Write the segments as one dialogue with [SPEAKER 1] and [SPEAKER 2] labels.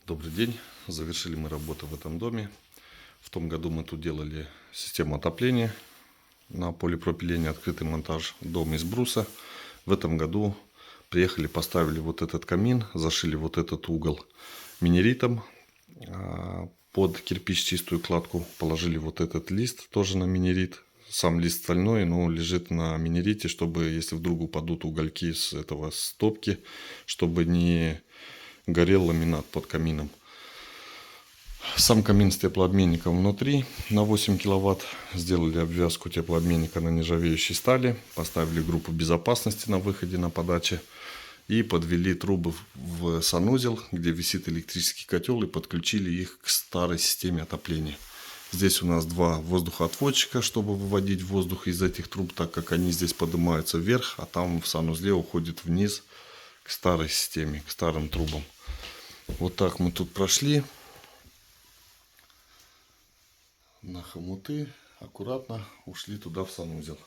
[SPEAKER 1] Добрый день. Завершили мы работу в этом доме. В том году мы тут делали систему отопления на полипропилене, открытый монтаж, дом из бруса. В этом году приехали, поставили вот этот камин, зашили вот этот угол минеритом. Под кирпич чистую кладку положили вот этот лист тоже на минерит. Сам лист стальной, но лежит на минерите, чтобы, если вдруг упадут угольки с этого стопки, чтобы не горел ламинат под камином. Сам камин с теплообменником внутри на 8 киловатт. Сделали обвязку теплообменника на нержавеющей стали. Поставили группу безопасности на выходе на подаче. И подвели трубы в санузел, где висит электрический котел. И подключили их к старой системе отопления. Здесь у нас два воздухоотводчика, чтобы выводить воздух из этих труб, так как они здесь поднимаются вверх, а там в санузле уходит вниз к старой системе, к старым трубам. Вот так мы тут прошли на хомуты, аккуратно ушли туда в санузел.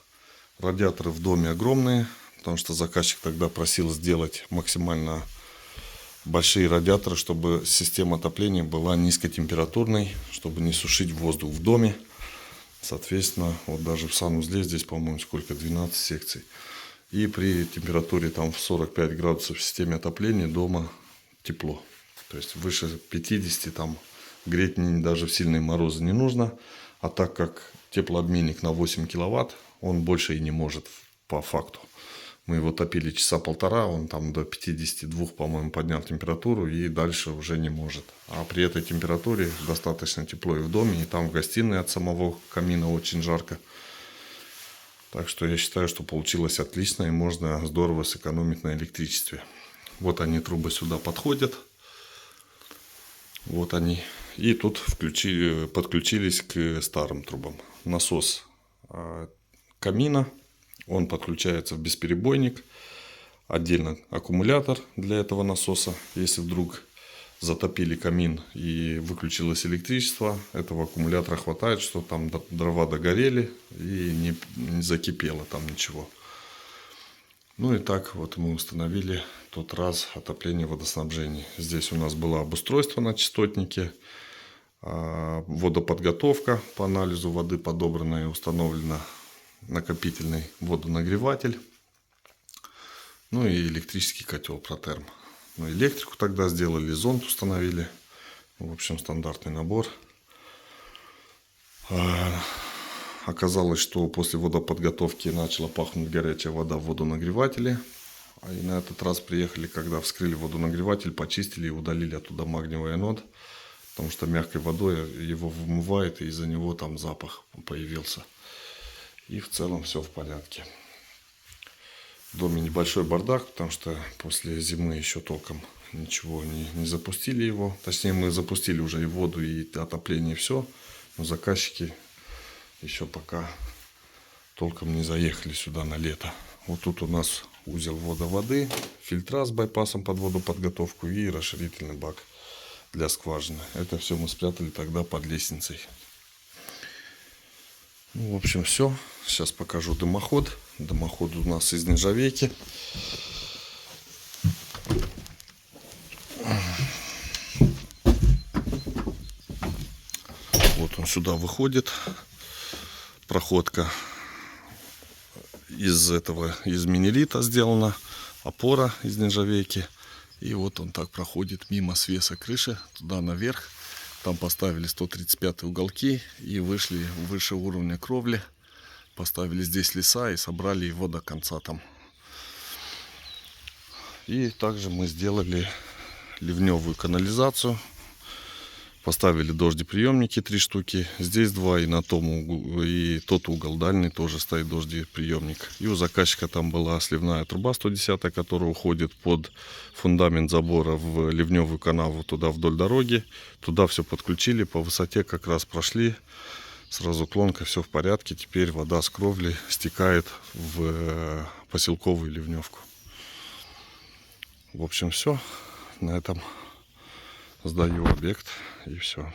[SPEAKER 1] Радиаторы в доме огромные, потому что заказчик тогда просил сделать максимально большие радиаторы, чтобы система отопления была низкотемпературной, чтобы не сушить воздух в доме. Соответственно, вот даже в санузле здесь, по-моему, сколько, 12 секций. И при температуре там в 45 градусов в системе отопления дома тепло. То есть выше 50 там греть даже в сильные морозы не нужно. А так как теплообменник на 8 киловатт, он больше и не может по факту. Мы его топили часа полтора, он там до 52, по-моему, поднял температуру и дальше уже не может. А при этой температуре достаточно тепло и в доме, и там в гостиной от самого камина очень жарко. Так что я считаю, что получилось отлично и можно здорово сэкономить на электричестве. Вот они, трубы сюда подходят. Вот они. И тут подключились к старым трубам. Насос камина. Он подключается в бесперебойник. Отдельно аккумулятор для этого насоса. Если вдруг затопили камин и выключилось электричество, этого аккумулятора хватает, что там дрова догорели и не закипело там ничего. Ну и так вот мы установили тот раз отопление водоснабжения. Здесь у нас было обустройство на частотнике, водоподготовка по анализу воды подобрана и установлена, накопительный водонагреватель, ну и электрический котел Протерм. Ну, электрику тогда сделали, зонд установили. В общем, стандартный набор. Оказалось, что после водоподготовки начала пахнуть горячая вода в водонагревателе. И на этот раз приехали, когда вскрыли водонагреватель, почистили и удалили оттуда магниевый анод. Потому что мягкой водой его вымывает, и из-за него там запах появился. И в целом все в порядке. В доме небольшой бардак, потому что после зимы еще толком ничего не запустили его. Точнее, мы запустили уже и воду, и отопление, и все. Но заказчики еще пока толком не заехали сюда на лето. Вот тут у нас узел ввода воды, фильтра с байпасом под водоподготовку и расширительный бак для скважины. Это все мы спрятали тогда под лестницей. Ну, в общем, все. Сейчас покажу дымоход. Дымоход у нас из нержавейки. Вот он сюда выходит. Проходка из минерита сделана. Опора из нержавейки. И вот он так проходит мимо свеса крыши туда наверх. Там поставили 135 уголки и вышли выше уровня кровли. Поставили здесь леса и собрали его до конца там. И также мы сделали ливневую канализацию. Поставили дождеприемники 3 штуки. Здесь 2 и на том углу, и тот угол дальний тоже стоит дождеприемник. И у заказчика там была сливная труба 110, которая уходит под фундамент забора в ливневую канаву туда вдоль дороги. Туда все подключили, по высоте как раз прошли. Сразу клонка, все в порядке. Теперь вода с кровли стекает в поселковую ливневку. В общем, все. На этом сдаю объект и все.